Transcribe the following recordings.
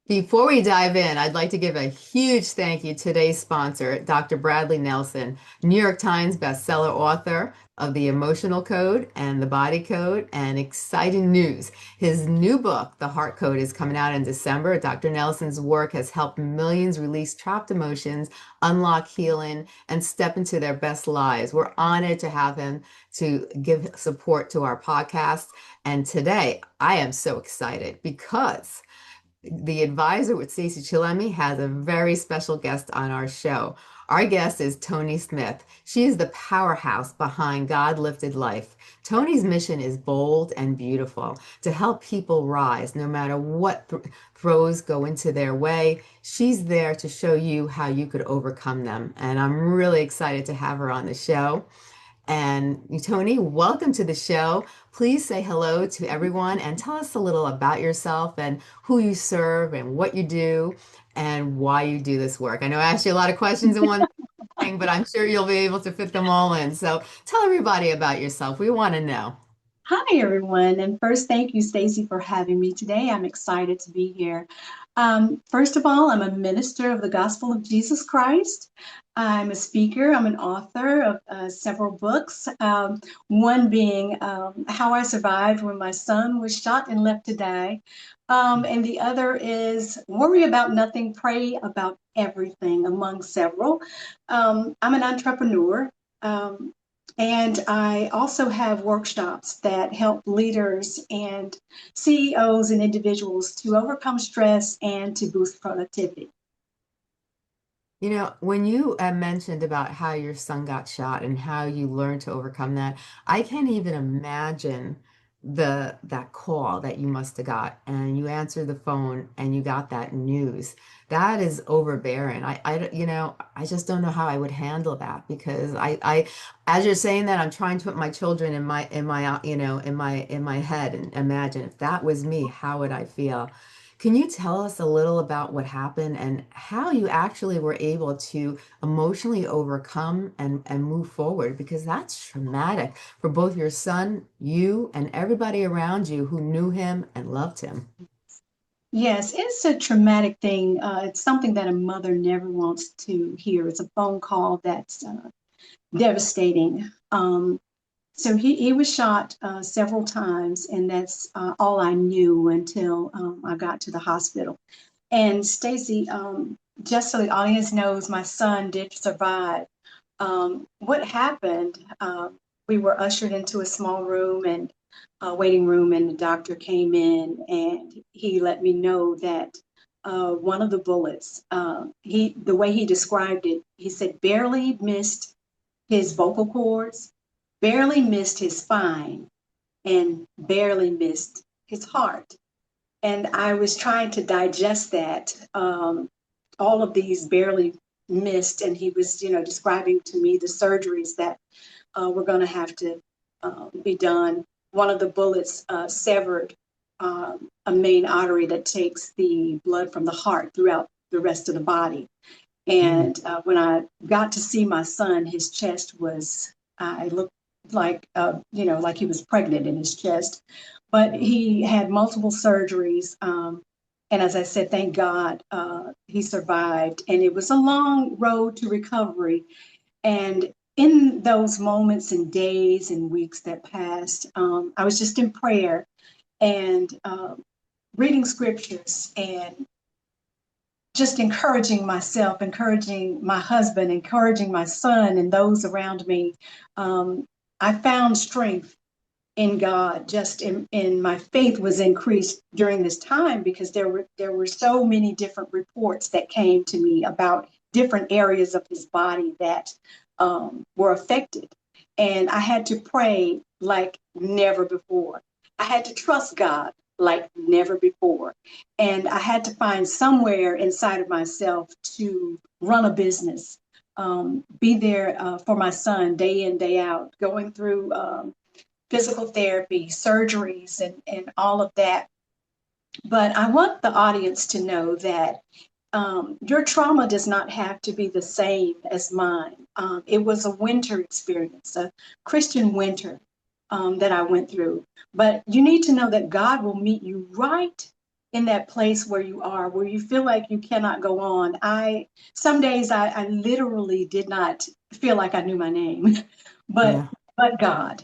Before we dive in, I'd like to give a huge thank you to today's sponsor, Dr. Bradley Nelson, New York Times bestseller author of The Emotional Code and The Body Code, and exciting news. His new book, The Heart Code, is coming out in December. Dr. Nelson's work has helped millions release trapped emotions, unlock healing, and step into their best lives. We're honored to have him to give support to our podcast. And today, I am so excited because the advisor with Stacey Chillemi has a very special guest on our show. Our guest is Toni Smith. She is the powerhouse behind God Lifted Life. Toni's mission is bold and beautiful to help people rise no matter what throws go into their way. She's there to show you how you could overcome them. And I'm really excited to have her on the show. And Toni, welcome to the show. Please say hello to everyone and tell us a little about yourself and who you serve and what you do and why you do this work. I know I asked you a lot of questions in one thing, but I'm sure you'll be able to fit them all in. So tell everybody about yourself. We want to know. Hi, everyone. And first, thank you, Stacey, for having me today. I'm excited to be here. First of all, I'm a minister of the Gospel of Jesus Christ. I'm a speaker. I'm an author of several books, one being How I Survived When My Son Was Shot and Left to Die. And the other is Worry About Nothing, Pray About Everything, among several. I'm an entrepreneur. And I also have workshops that help leaders and CEOs and individuals to overcome stress and to boost productivity. When you mentioned about how your son got shot and how you learned to overcome that, I can't even imagine that call that you must have got, and you answered the phone and you got that news. That is overbearing. I just don't know how I would handle that because as you're saying that, I'm trying to put my children in my head and imagine if that was me, how would I feel? Can you tell us a little about what happened and how you actually were able to emotionally overcome and move forward? Because that's traumatic for both your son, you, and everybody around you who knew him and loved him. Yes, it's a traumatic thing. It's something that a mother never wants to hear. It's a phone call that's devastating. So he was shot several times, and that's all I knew until I got to the hospital. And Stacey, just so the audience knows, my son did survive. What happened? We were ushered into a small room and waiting room, and the doctor came in and he let me know that one of the bullets, the way he described it, he said barely missed his vocal cords, barely missed his spine, and barely missed his heart. And I was trying to digest that, all of these barely missed, and he was, describing to me the surgeries that were going to have to be done. One of the bullets severed a main artery that takes the blood from the heart throughout the rest of the body. Mm. And when I got to see my son, his chest was, I looked like, like he was pregnant in his chest. But he had multiple surgeries. And as I said, thank God he survived. And it was a long road to recovery. And in those moments and days and weeks that passed, I was just in prayer and reading scriptures and just encouraging myself, encouraging my husband, encouraging my son and those around me. I found strength in God. Just in my faith was increased during this time because there were so many different reports that came to me about different areas of his body that were affected, and I had to pray like never before. I had to trust God like never before, and I had to find somewhere inside of myself to run a business, be there for my son day in day out, going through physical therapy, surgeries, and all of that. But I want the audience to know that your trauma does not have to be the same as mine. It was a winter experience, a Christian winter that I went through. But you need to know that God will meet you right in that place where you are, where you feel like you cannot go on. Some days I literally did not feel like I knew my name, but Yeah. God,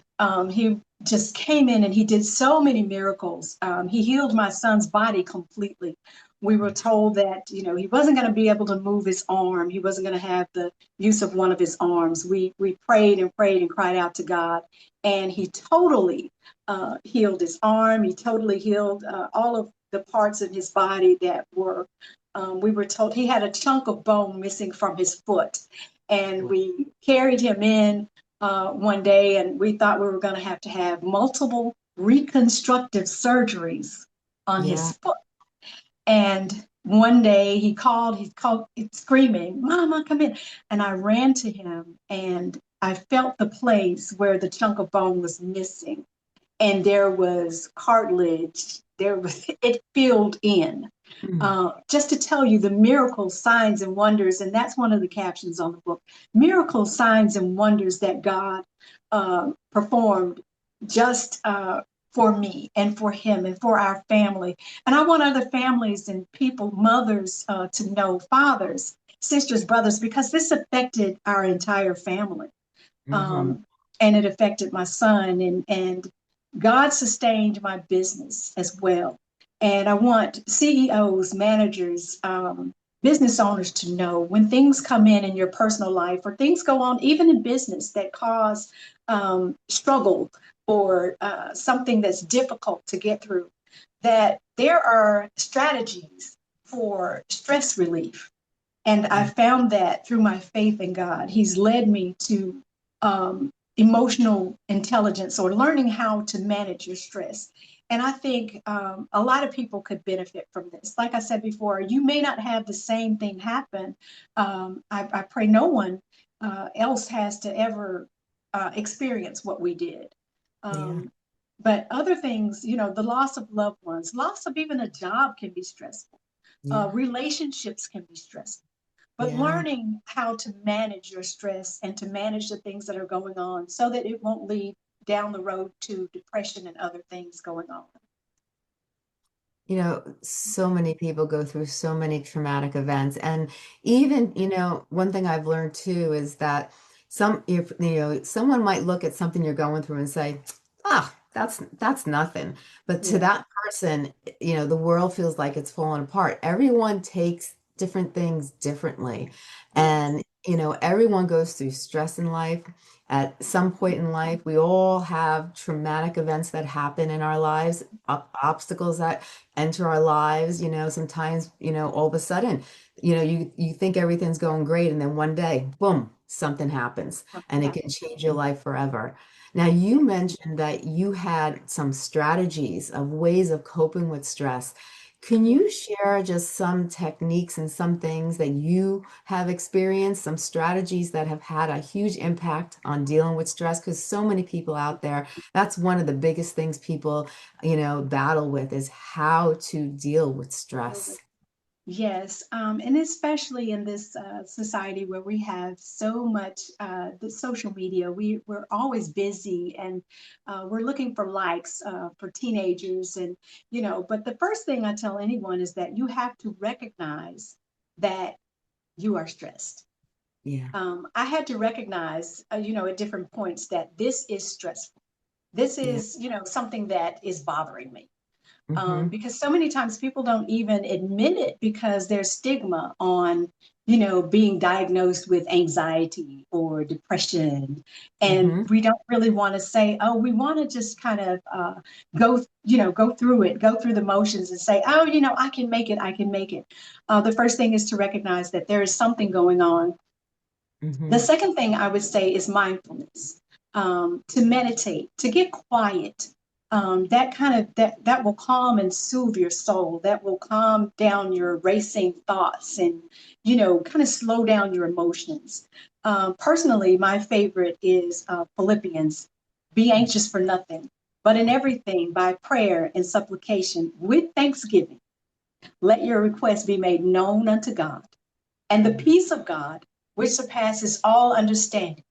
he just came in and he did so many miracles. He healed my son's body completely. We were told that, he wasn't going to be able to move his arm. He wasn't going to have the use of one of his arms. We prayed and prayed and cried out to God, and he totally healed his arm. He totally healed all of the parts of his body that were, we were told he had a chunk of bone missing from his foot. And we carried him in one day, and we thought we were going to have multiple reconstructive surgeries on Yeah. his foot. And one day he called screaming, "Mama, come in." And I ran to him, and I felt the place where the chunk of bone was missing. And there was cartilage. It filled in. Mm. Just to tell you the miracles, signs, and wonders, and that's one of the captions on the book. Miracles, signs, and wonders that God performed just for me and for him and for our family. And I want other families and people, mothers, to know, fathers, sisters, brothers, because this affected our entire family. Hmm. Um, and it affected my son, and God sustained my business as well. And I want CEOs, managers, business owners to know when things come in your personal life, or things go on even in business that cause struggle, or something that's difficult to get through, that there are strategies for stress relief. And I Yeah. found that through my faith in God. He's led me to emotional intelligence, or learning how to manage your stress. And I think a lot of people could benefit from this. Like I said before, you may not have the same thing happen. I pray no one else has to ever experience what we did. Yeah. Um, but other things, the loss of loved ones, loss of even a job can be stressful. Yeah. Relationships can be stressful. But Yeah. learning how to manage your stress and to manage the things that are going on so that it won't lead down the road to depression and other things going on. So many people go through so many traumatic events. And even, one thing I've learned too is that if, someone might look at something you're going through and say, ah, that's nothing. But to Yeah. that person, the world feels like it's falling apart. Everyone takes different things differently. Yes. And, everyone goes through stress in life. At some point in life, we all have traumatic events that happen in our lives, obstacles that enter our lives. Sometimes, all of a sudden, you think everything's going great, and then one day, boom, something happens, Something and it can happens. change your life forever. Now, you mentioned that you had some strategies of ways of coping with stress. Can Yeah. you share just some techniques and some things that you have experienced, some strategies that have had a huge impact on dealing with stress? Because so many people out there, that's one of the biggest things people, battle with, is how to deal with stress. Yes, and especially in this society where we have so much the social media, we're always busy, and we're looking for likes for teenagers, and But the first thing I tell anyone is that you have to recognize that you are stressed. Yeah. I had to recognize, at different points, that this is stressful. This Yeah. is, something that is bothering me, Hmm. because so many times people don't even admit it because there's stigma on, being diagnosed with anxiety or depression. And Hmm. we don't really want to say, oh, we want to just kind of go through the motions and say, oh, I can make it, I can make it. The first thing is to recognize that there is something going on. The Hmm. second thing I would say is mindfulness, to meditate, to get quiet. That will calm and soothe your soul. That will calm down your racing thoughts, and kind of slow down your emotions. Personally, my favorite is Philippians: "Be anxious for nothing, but in everything by prayer and supplication with thanksgiving, let your requests be made known unto God, and the peace of God, which surpasses all understanding,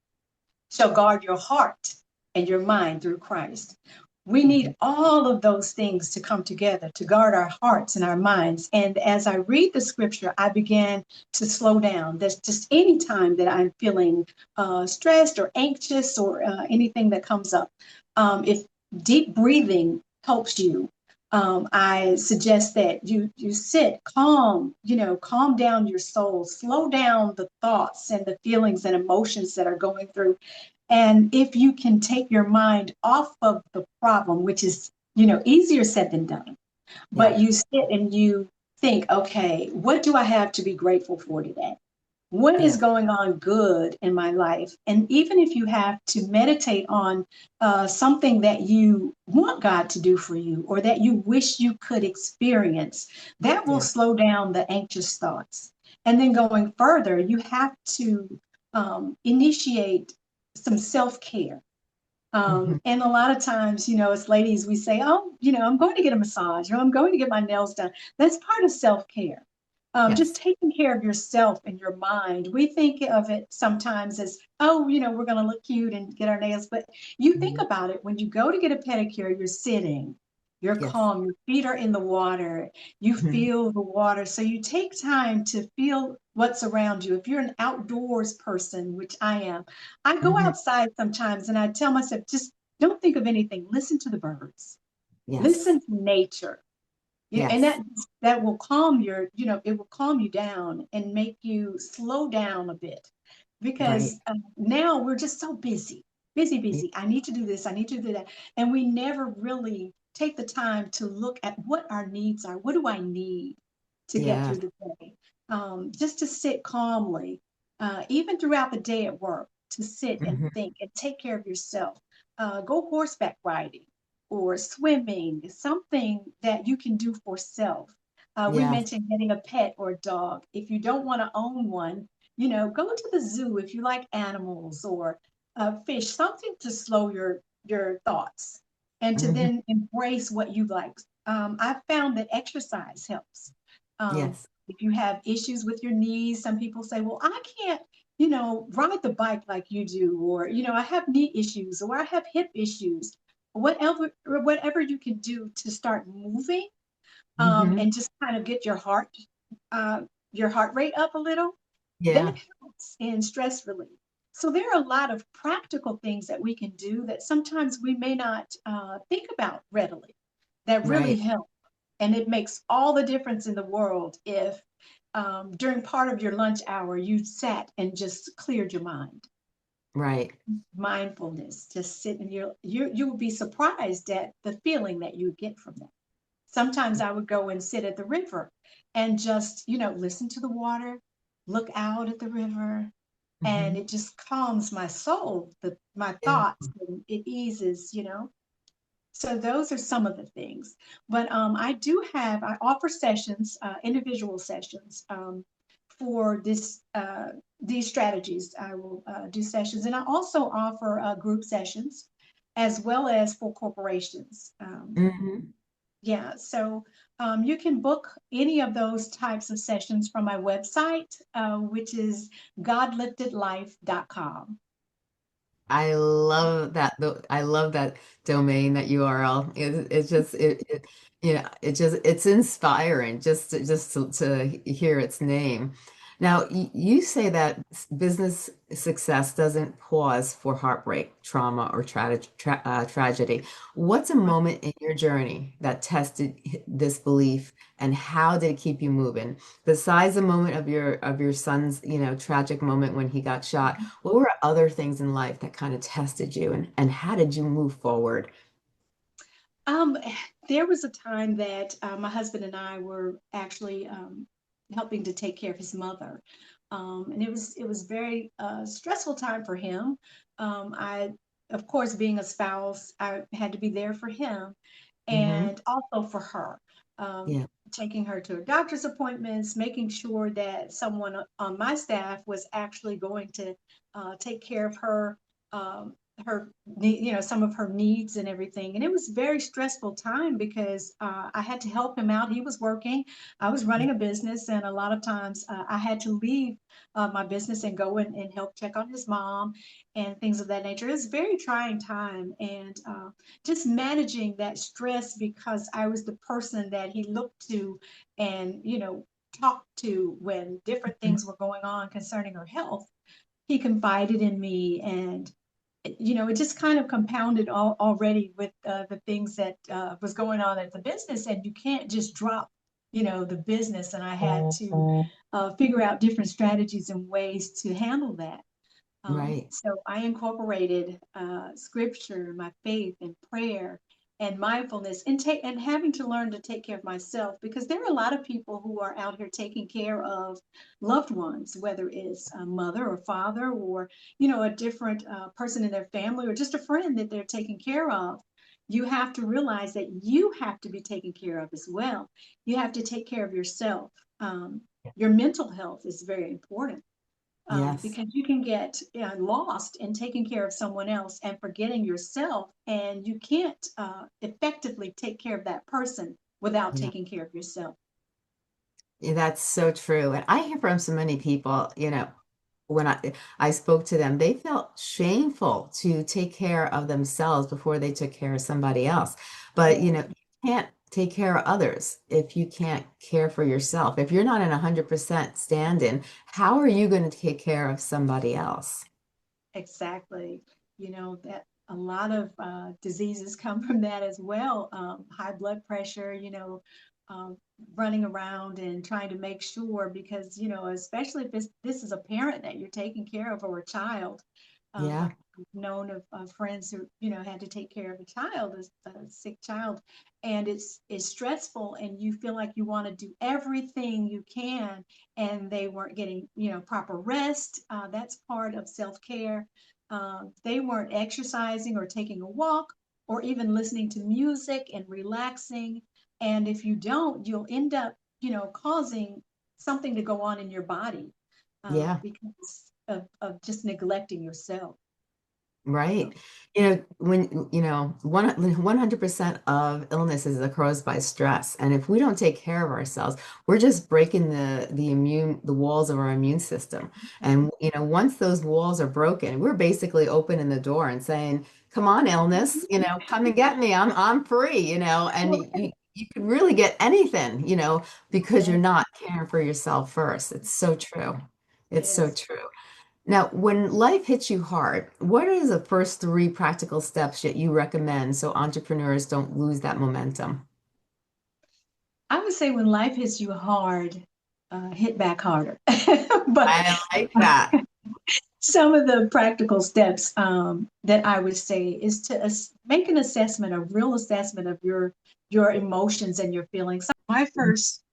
shall guard your heart and your mind through Christ." We Mhm. need all of those things to come together to guard our hearts and our minds. And as I read the scripture, I began to slow down. There's just any time that I'm feeling stressed or anxious or anything that comes up. If deep breathing helps you, I suggest that you sit calm, calm down your soul, slow down the thoughts and the feelings and emotions that are going through. And if you can take your mind off of the problem, which is, easier said than done, Yeah. but you sit and you think, okay, what do I have to be grateful for today? What is Yeah. going on good in my life? And even if you have to meditate on something that you want God to do for you or that you wish you could experience, that will Yeah. slow down the anxious thoughts. And then going further, you have to initiate some self care. Hmm. And a lot of times, as ladies, we say, oh, I'm going to get a massage or I'm going to get my nails done. That's part of self care. Just Yes. taking care of yourself and your mind. We think of it sometimes as, oh, we're going to look cute and get our nails. But you think Hmm. about it when you go to get a pedicure, you're sitting, you're Yes. calm, your feet are in the water, you Hmm. feel the water. So you take time to feel what's around you. If you're an outdoors person, which I am, I go Hmm. outside sometimes and I tell myself, just don't think of anything. Listen to the birds. Yes. Listen to nature. And Yes. that will calm it will calm you down and make you slow down a bit Right. because now we're just so busy, busy, Y- busy. I need to do this. I need to do that. And we never really take the time to look at what our needs are. What do I need to get Yeah. through the day? Just to sit calmly, even throughout the day at work, to sit and Hmm. think and take care of yourself. Go horseback riding or swimming, something that you can do for self. We Yes. mentioned getting a pet or a dog. If you don't want to own one, go to the zoo if you like animals or fish, something to slow your thoughts and to Hmm. then embrace what you like. I've found that exercise helps. Yes. If you have issues with your knees, some people say, well, I can't, ride the bike like you do, or, I have knee issues, or I have hip issues. Whatever you can do to start moving, Hmm. and just kind of get uh, your heart rate up a little, that Yeah. helps in stress relief. So there are a lot of practical things that we can do that sometimes we may not think about readily that really Right. help. And it makes all the difference in the world if during part of your lunch hour you sat and just cleared your mind. Right. Mindfulness, just sit and you will be surprised at the feeling that you get from that. Sometimes I would go and sit at the river and just, listen to the water, look out at the river, and Hmm. it just calms my soul, my Yeah. thoughts, and it eases. So those are some of the things. But I offer sessions, individual sessions for these strategies. I will do sessions, and I also offer group sessions as well as for corporations. Hmm. Yeah, so you can book any of those types of sessions from my website, which is godliftedlife.com. I love that domain, that URL. It's just it's inspiring to hear its name. Now, you say that business success doesn't pause for heartbreak, trauma, or tragedy. What's a moment in your journey that tested this belief, and how did it keep you moving? Besides the moment of your son's, tragic moment when he got shot, what were other things in life that kind of tested you, and how did you move forward? Um, there was a time that my husband and I were actually helping to take care of his mother, and it was very stressful time for him. Of course, being a spouse, I had to be there for him Hmm. and also for her. Um, Yeah. Taking her to her doctor's appointments, making sure that someone on my staff was actually going to take care of her some of her needs and everything. And it was a very stressful time because I had to help him out. He was working, I was running a business, and a lot of times I had to leave my business and go and help check on his mom and things of that nature. It was a very trying time, and just managing that stress because I was the person that he looked to and, talked to when different Mhm. things were going on concerning her health. He confided in me, and it just kind of compounded already with the things that was going on at the business, and you can't just drop, the business. And I had to figure out different strategies and ways to handle that. Right. So I incorporated scripture, my faith, and prayer, and mindfulness, and having to learn to take care of myself, because there are a lot of people who are out here taking care of loved ones, whether it's a mother or father, or a different person in their family, or just a friend that they're taking care of. You have to realize that you have to be taken care of as well. You have to take care of yourself. Um, your mental health is very important, Yes. because you can get lost in taking care of someone else and forgetting yourself, and you can't effectively take care of that person without Yeah. taking care of yourself. Yeah, that's so true. And I hear from so many people, when I spoke to them, they felt shameful to take care of themselves before they took care of somebody else. But, Yeah, you can't take care of others if you can't care for yourself. If you're not in 100% stand-in, how are you going to take care of somebody else? exactly. That a lot of diseases come from that as well. High blood pressure, um, running around and trying to make sure, because, especially if this is a parent that you're taking care of, or a child. Yeah. I've known of friends who, had to take care of a child, a sick child, and it's stressful, and you feel like you want to do everything you can, and they weren't getting, proper rest. That's part of self-care. They weren't exercising or taking a walk or even listening to music and relaxing. And if you don't, you'll end up, causing something to go on in your body, Yeah. because of just neglecting yourself. Right. So, One 100% of illnesses are caused by stress. And if we don't take care of ourselves, we're just breaking the walls of our immune system. And, once those walls are broken, we're basically opening the door and saying, come on, illness, come and get me. I'm free, and you can really get anything, because you're yes, not caring for yourself first. It's so true. It's so yes. true. Now, when life hits you hard, what are the first three practical steps that you recommend so entrepreneurs don't lose that momentum? I would say when life hits you hard, hit back harder. But I like that. some of the practical steps that I would say is to make an assessment, a real assessment of your emotions and your feelings. My first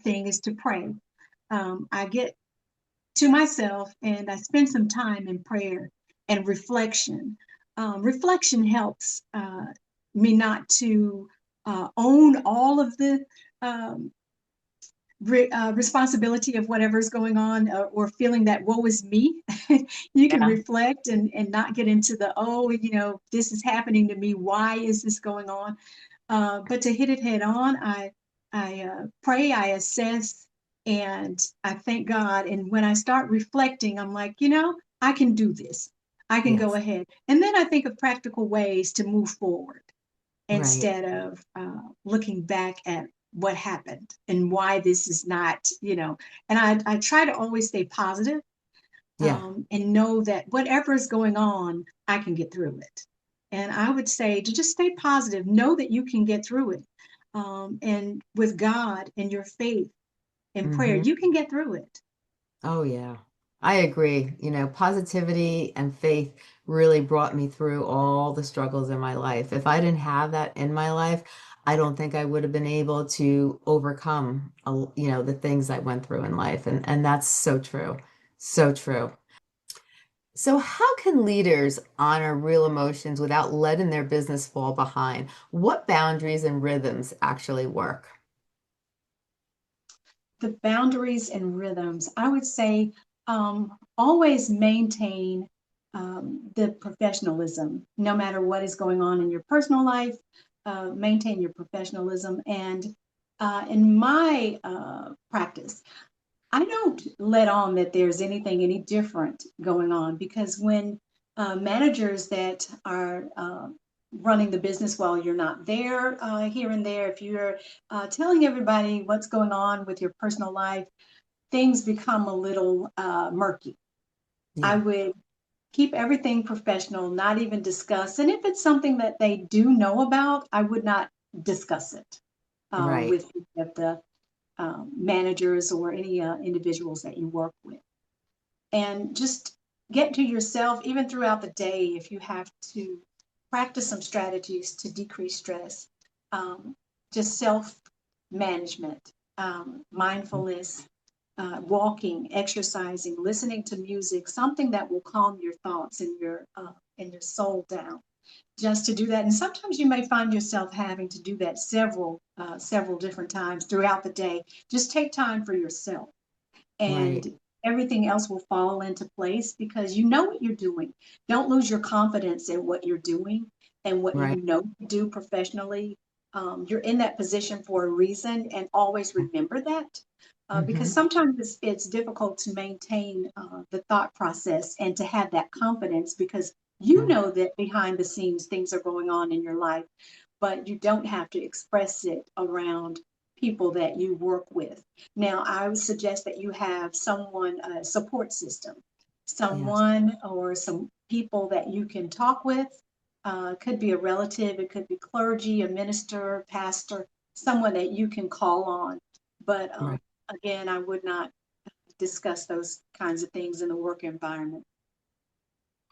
thing is to pray. I get to myself and I spend some time in prayer and reflection. Reflection helps me not to own all of the um, responsibility of whatever's going on, or feeling that woe is me. You can Yeah. reflect and not get into the, oh, this is happening to me. Why is this going on? But to hit it head on, I pray, I assess, and I thank God. And when I start reflecting, I'm like, I can do this. I can go Yes. ahead. And then I think of practical ways to move forward Right. instead of looking back at what happened and why this is not, and I try to always stay positive, Yeah. and know that whatever is going on, I can get through it. And I would say to just stay positive, know that you can get through it. And with God and your faith and prayer, Hmm. you can get through it. Oh, yeah. I agree. Positivity and faith really brought me through all the struggles in my life. If I didn't have that in my life, I don't think I would have been able to overcome, the things I went through in life. And that's so true. So true. So, how can leaders honor real emotions without letting their business fall behind? What boundaries and rhythms actually work? The boundaries and rhythms, I would say, always maintain the professionalism, no matter what is going on in your personal life, maintain your professionalism. And in my practice, I don't let on that there's anything any different going on, because when managers that are running the business while you're not there, here and there, if you're telling everybody what's going on with your personal life, things become a little murky. I Yeah. would keep everything professional, not even discuss. And if it's something that they do know about, I would not discuss it Right. with the managers or any individuals that you work with. And just get to yourself, even throughout the day, if you have to practice some strategies to decrease stress, um, just self management, mindfulness, walking, exercising, listening to music, something that will calm your thoughts and your soul down. Just to do that, and sometimes you may find yourself having to do that several different times throughout the day. Just take time for yourself, Right. and everything else will fall into place because you know what you're doing. Don't lose your confidence in what you're doing and what you Right. know to do professionally. You're in that position for a reason, and always remember that. Because Mm-hmm. sometimes it's difficult to maintain the thought process and to have that confidence, because you know that behind the scenes things are going on in your life, but you don't have to express it around people that you work with. Now, I would suggest that you have someone, a support system, Yes. someone or some people that you can talk with. Could be a relative, it could be clergy, a minister, pastor, someone that you can call on. But Right. again, I would not discuss those kinds of things in the work environment.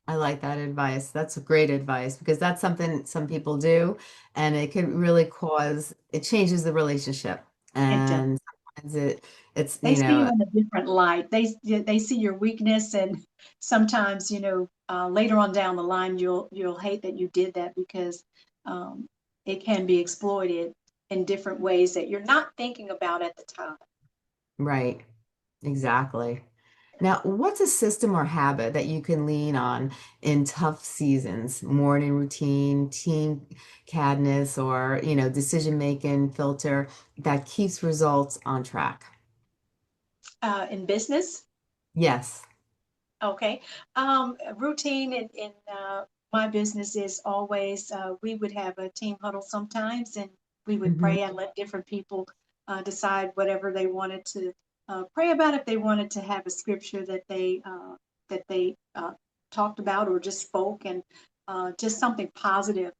I like that advice. That's great advice because that's something some people do, and it can really cause it changes the relationship. It does. And sometimes it's They see you in a different light. They see your weakness, and sometimes, later on down the line, you'll hate that you did that, because um, it can be exploited in different ways that you're not thinking about at the time. right. Exactly. Now, what's a system or habit that you can lean on in tough seasons? Morning routine, team cadness, or, decision making filter that keeps results on track? In business, Yes. okay. Routine in my business is always, we would have a team huddle sometimes, and we would Hmm. pray and let different people decide whatever they wanted to pray about. If they wanted to have a scripture that they talked about or just spoke, and just something positive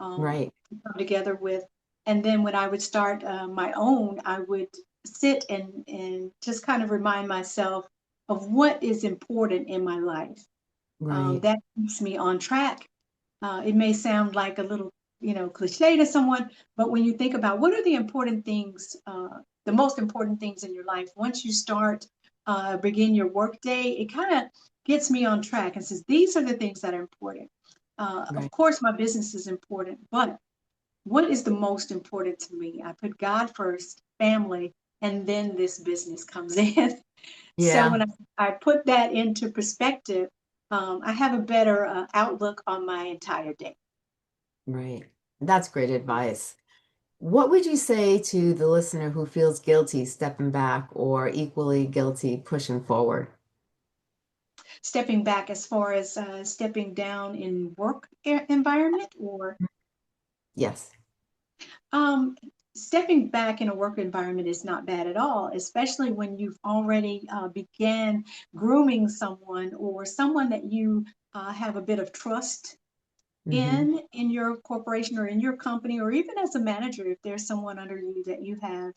Right. to come together with. And then when I would start my own, I would sit and just kind of remind myself of what is important in my life. Right. That keeps me on track. It may sound like a little, cliche to someone, but when you think about what are the important things, the most important things in your life, once you start, begin your work day, it kind of gets me on track and says, these are the things that are important. Of Right. course, my business is important, but what is the most important to me? I put God first, family, and then this business comes in. So Yeah. when I put that into perspective, I have a better outlook on my entire day. Right. That's great advice. What would you say to the listener who feels guilty stepping back or equally guilty pushing forward? Stepping back as far as stepping down in work environment, or Yes. um, stepping back in a work environment is not bad at all, especially when you've already began grooming someone, or someone that you have a bit of trust Hmm. in your corporation or in your company, or even as a manager, if there's someone under you that you have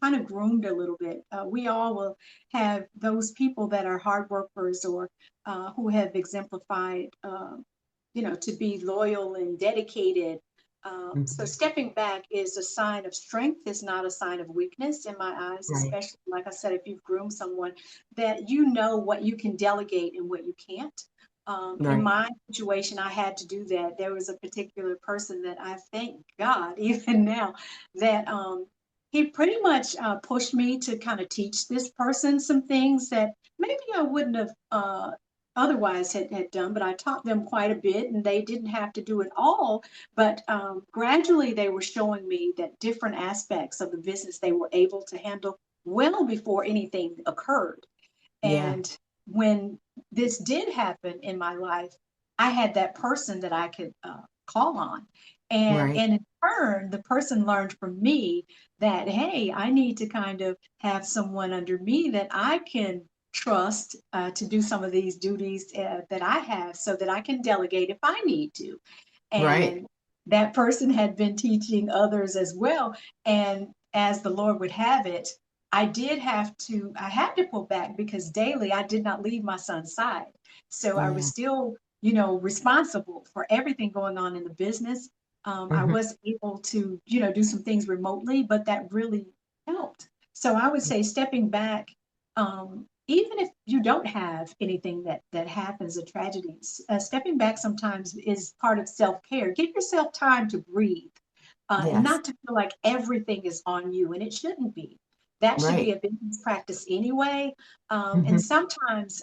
kind of groomed a little bit. We all will have those people that are hard workers, or who have exemplified, to be loyal and dedicated. So Hmm. stepping back is a sign of strength, is not a sign of weakness in my eyes, Right. especially, like I said, if you've groomed someone that you know what you can delegate and what you can't. In Right. my situation, I had to do that. There was a particular person that I thank God, even now, that he pretty much pushed me to kind of teach this person some things that maybe I wouldn't have otherwise had done, but I taught them quite a bit and they didn't have to do it all. But gradually they were showing me that different aspects of the business they were able to handle well before anything occurred. Yeah, And when this did happen in my life, I had that person that I could call on. right. And in turn, the person learned from me that, hey, I need to kind of have someone under me that I can trust to do some of these duties that I have so that I can delegate if I need to. Right. And that person had been teaching others as well. And as the Lord would have it, I had to pull back because daily I did not leave my son's side. So I was Yeah. still, responsible for everything going on in the business. I Hmm. was able to, do some things remotely, but that really helped. So I would say stepping back, even if you don't have anything that happens, a tragedy, stepping back sometimes is part of self-care. Give yourself time to breathe, and Yes. not to feel like everything is on you, and it shouldn't be. That should be Right. a business practice anyway. And Hmm. sometimes,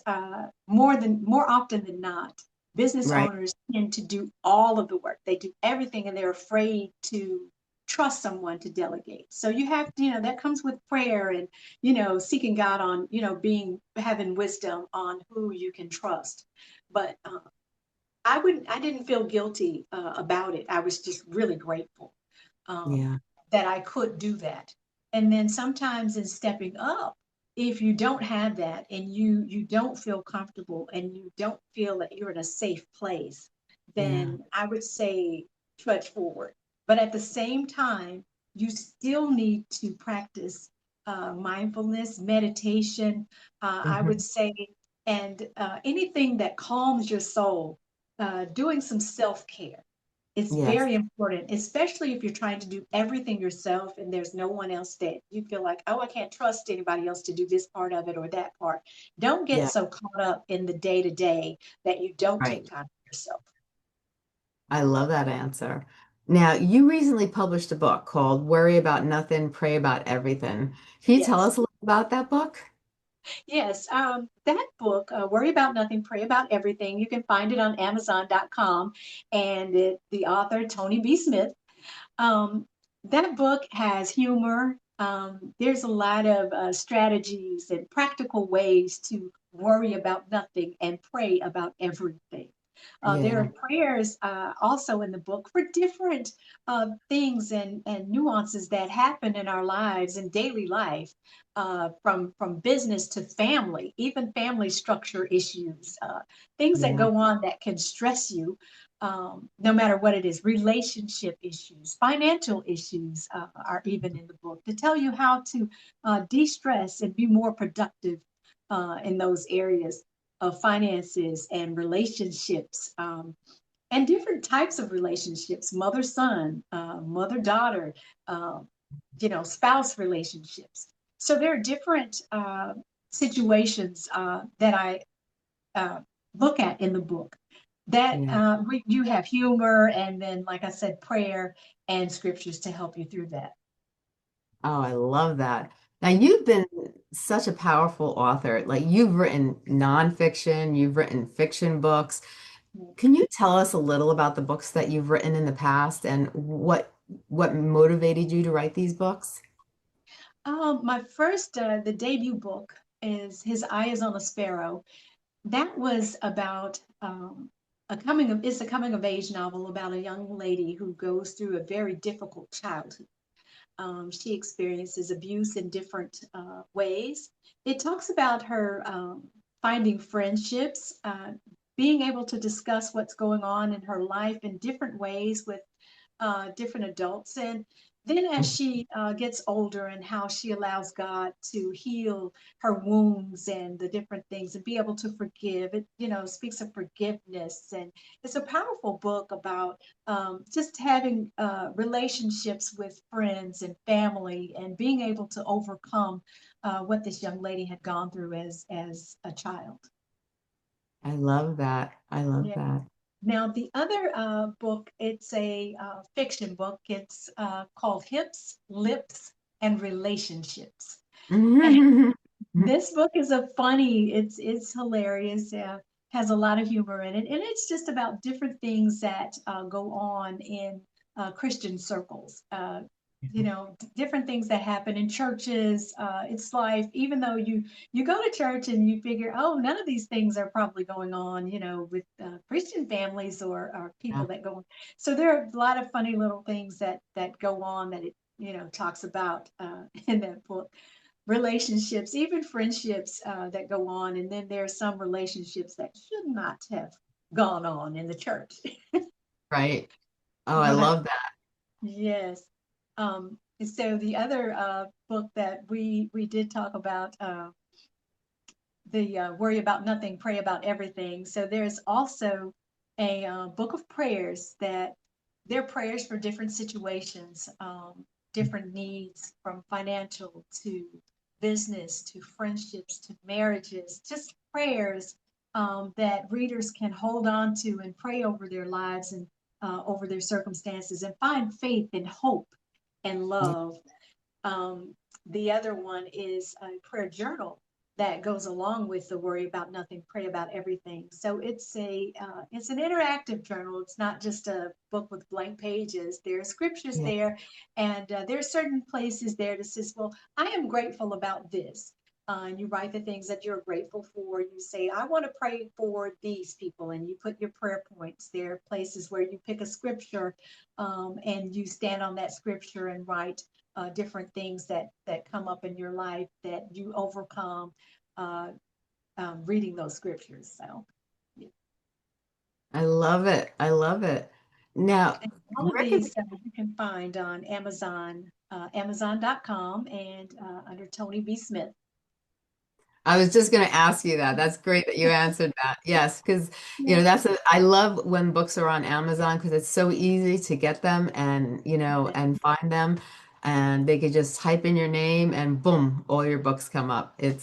more often than not, business Right. owners tend to do all of the work. They do everything, and they're afraid to trust someone to delegate. So you have to, that comes with prayer and, seeking God on, having wisdom on who you can trust. But I didn't feel guilty about it. I was just really grateful um, Yeah. that I could do that. And then sometimes in stepping up, if you don't have that and you don't feel comfortable and you don't feel that you're in a safe place, Yeah. then I would say trudge forward. But at the same time, you still need to practice mindfulness, meditation, I Hmm. would say, and anything that calms your soul, doing some self care. It's Yes. very important, especially if you're trying to do everything yourself and there's no one else that you feel like, oh, I can't trust anybody else to do this part of it or that part. Don't get Yeah. so caught up in the day to day that you don't take Right. time for yourself. I love that answer. Now, you recently published a book called Worry About Nothing, Pray About Everything. Can you tell Yes. us a little about that book? Yes, that book, Worry About Nothing, Pray About Everything, you can find it on Amazon.com. And the author, Toni Smith. Um, that book has humor. There's a lot of strategies and practical ways to worry about nothing and pray about everything. There Yeah. are prayers also in the book for different things and nuances that happen in our lives in daily life, from business to family, even family structure issues, things that Yeah. go on that can stress you, no matter what it is, relationship issues, financial issues are even in the book to tell you how to de-stress and be more productive in those areas of finances and relationships, and different types of relationships, mother son, mother daughter, uh, spouse relationships. So there are different situations that I uh, look at in the book that Yeah. you have humor and then, like I said, prayer and scriptures to help you through that. Oh, I love that. Now, you've been such a powerful author. Like, you've written nonfiction, you've written fiction books. Can you tell us a little about the books that you've written in the past and what motivated you to write these books? My first, the debut book is His Eye is on a Sparrow. That was about it's a coming of age novel about a young lady who goes through a very difficult childhood. She experiences abuse in different ways. It talks about her finding friendships, being able to discuss what's going on in her life in different ways with different adults. And then as she gets older and how she allows God to heal her wounds and the different things and be able to forgive, it, speaks of forgiveness. And it's a powerful book about just having relationships with friends and family and being able to overcome what this young lady had gone through as a child. I love that. I love Yeah. that. Now, the other book, it's a fiction book. It's called Hips, Lips, and Relationships. And this book is it's hilarious. has a lot of humor in it, and it's just about different things that go on in Christian circles. Different things that happen in churches. It's life. Even though you go to church and you figure, oh, none of these things are probably going on, with Christian families or Yeah. people that go on. So there are a lot of funny little things that go on that it talks about in that book. Relationships, even friendships that go on, and then there are some relationships that should not have gone on in the church. Right. Oh, I Right. love that. Yes. And so the other book that we did talk about, the Worry About Nothing, Pray About Everything. So there's also a book of prayers that they're prayers for different situations, different needs, from financial to business to friendships to marriages, just prayers that readers can hold on to and pray over their lives and over their circumstances and find faith and hope and Yeah. love. The other one is a prayer journal that goes along with the Worry About Nothing, Pray About Everything. So it's an interactive journal. It's not just a book with blank pages. There are scriptures Yeah. there, and there are certain places there that says, "Well, I am grateful about this." And you write the things that you're grateful for. You say, "I want to pray for these people," and you put your prayer points. There are places where you pick a scripture, and you stand on that scripture and write different things that come up in your life that you overcome uh, reading those scriptures. So yeah. I love it. I love it. Now, And all of where can these you can find on Amazon, Amazon.com, and under Toni B. Smith. I was just going to ask you that. That's great that you answered that. Yes, because Yeah. I love when books are on Amazon because it's so easy to get them and and find them, and they could just type in your name and boom, all your books come up. And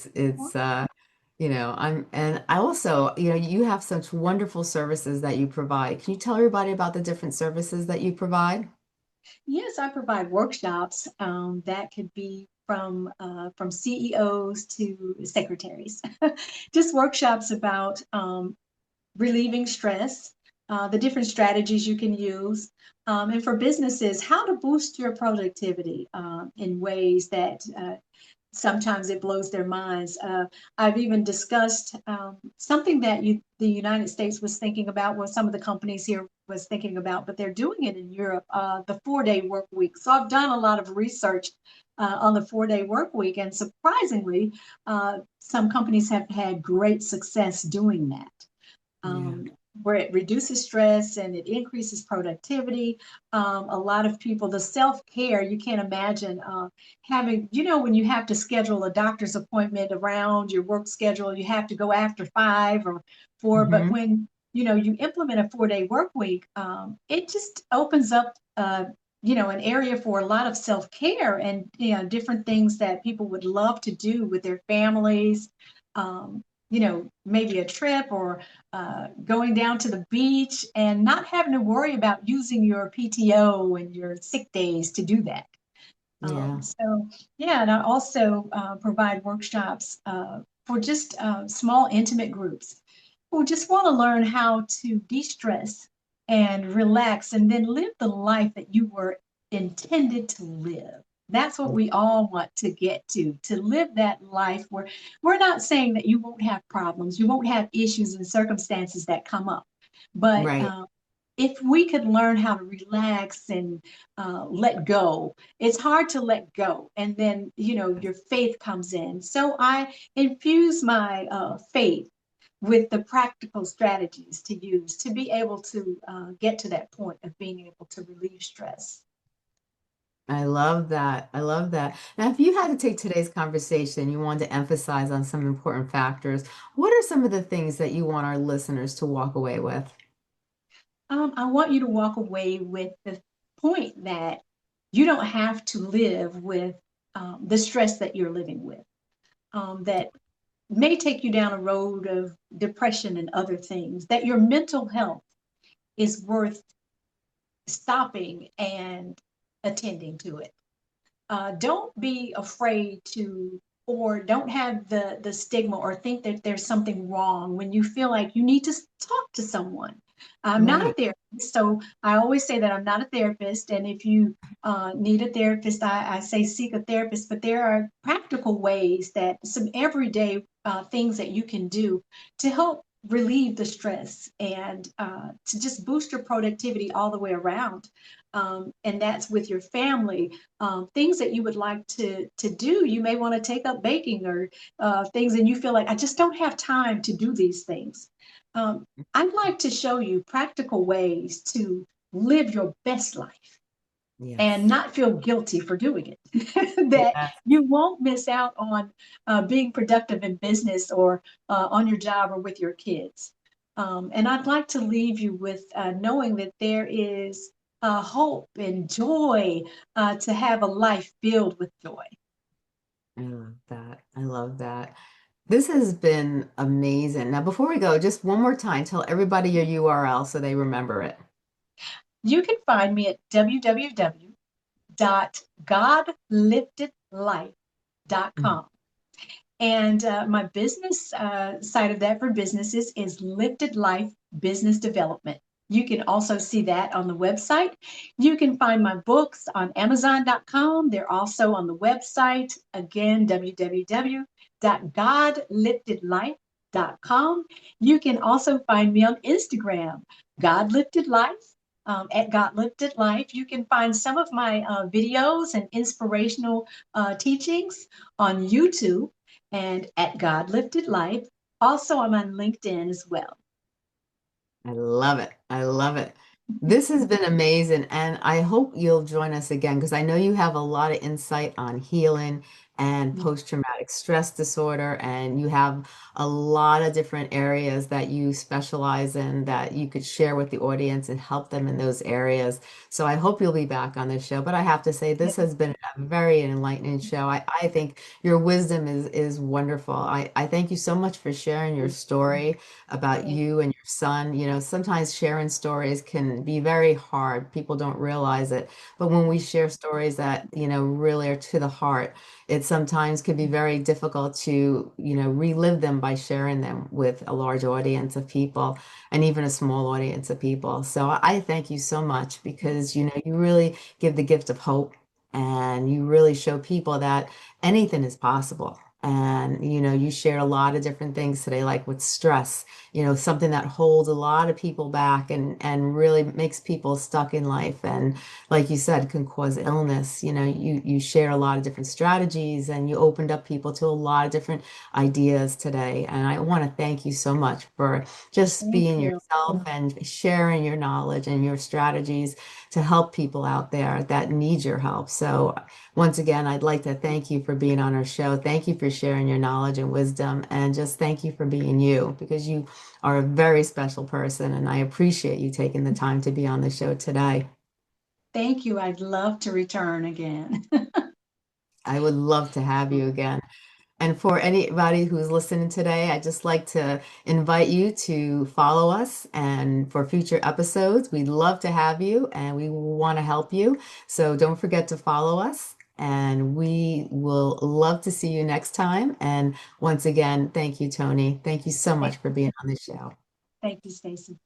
I also, you have such wonderful services that you provide. Can you tell everybody about the different services that you provide? Yes, I provide workshops that could be from CEOs to secretaries. Just workshops about relieving stress, the different strategies you can use, and for businesses, how to boost your productivity in ways that sometimes it blows their minds. I've even discussed something that the United States was thinking about, what some of the companies here was thinking about, but they're doing it in Europe, the 4-day work week. So I've done a lot of research on the 4-day work week, and surprisingly, some companies have had great success doing that, Yeah. where it reduces stress and it increases productivity. A lot of people, the self care, you can't imagine having, when you have to schedule a doctor's appointment around your work schedule, you have to go after 5 or 4. But Hmm. when, you implement a 4-day work week, it just opens up. An area for a lot of self care and different things that people would love to do with their families. Maybe a trip or going down to the beach and not having to worry about using your PTO and your sick days to do that. Yeah. Yeah, and I also provide workshops for just small, intimate groups who just want to learn how to de-stress and relax and then live the life that you were intended to live. That's what we all want to get to live that life where we're not saying that you won't have problems, you won't have issues and circumstances that come up. But Right. if we could learn how to relax and let go, it's hard to let go. And then, your faith comes in. So I infuse my faith with the practical strategies to use to be able to get to that point of being able to relieve stress. I love that. I love that. Now, if you had to take today's conversation, you wanted to emphasize on some important factors, what are some of the things that you want our listeners to walk away with? I want you to walk away with the point that you don't have to live with the stress that you're living with, that may take you down a road of depression and other things, that your mental health is worth stopping and attending to it. Don't be afraid to or don't have the stigma or think that there's something wrong when you feel like you need to talk to someone. I'm not a Right. therapist, so I always say that I'm not a therapist. And if you need a therapist, I say seek a therapist. But there are practical ways that some everyday things that you can do to help relieve the stress and to just boost your productivity all the way around. And that's with your family. Things that you would like to do. You may want to take up baking or things, and you feel like I just don't have time to do these things. I'd like to show you practical ways to live your best life and Yes. not feel guilty for doing it. That Yes. you won't miss out on being productive in business or on your job or with your kids. And I'd like to leave you with knowing that there is hope and joy to have a life filled with joy. I love that. I love that. This has been amazing. Now, before we go, just one more time, tell everybody your URL so they remember it. You can find me at Mhm. www.godliftedlife.com. And my business side of that for businesses is Lifted Life Business Development. You can also see that on the website. You can find my books on Amazon.com. They're also on the website. Again, www.godliftedlife.com. You can also find me on Instagram, God Lifted Life. At God Lifted Life, you can find some of my videos and inspirational teachings on YouTube and at God Lifted Life. Also, I'm on LinkedIn as well. I love it. I love it. This has been amazing, and I hope you'll join us again because I know you have a lot of insight on healing and post-traumatic stress disorder, and you have a lot of different areas that you specialize in that you could share with the audience and help them in those areas. So I hope you'll be back on this show. But I have to say, this has been a very enlightening show. I think your wisdom is wonderful. I thank you so much for sharing your story about you and your son. You know, sometimes sharing stories can be very hard. People don't realize it. But when we share stories that, really are to the heart, it sometimes can be very difficult to, relive them by sharing them with a large audience of people and even a small audience of people. So I thank you so much because, you really give the gift of hope and you really show people that anything is possible. And, you shared a lot of different things today, like with stress, something that holds a lot of people back and really makes people stuck in life. And like you said, can cause illness. You share a lot of different strategies and you opened up people to a lot of different ideas today. And I want to thank you so much for just Thank being you. yourself and sharing your knowledge and your strategies to help people out there that need your help. So once again, I'd like to thank you for being on our show. Thank you for sharing your knowledge and wisdom, and just thank you for being you because you are a very special person, and I appreciate you taking the time to be on the show today. Thank you. I'd love to return again. I would love to have you again. And for anybody who's listening today, I'd just like to invite you to follow us. And for future episodes, we'd love to have you and we want to help you. So don't forget to follow us. And we will love to see you next time. And once again, thank you, Toni. Thank you so much Thank, for being on the show. thank you, Stacey.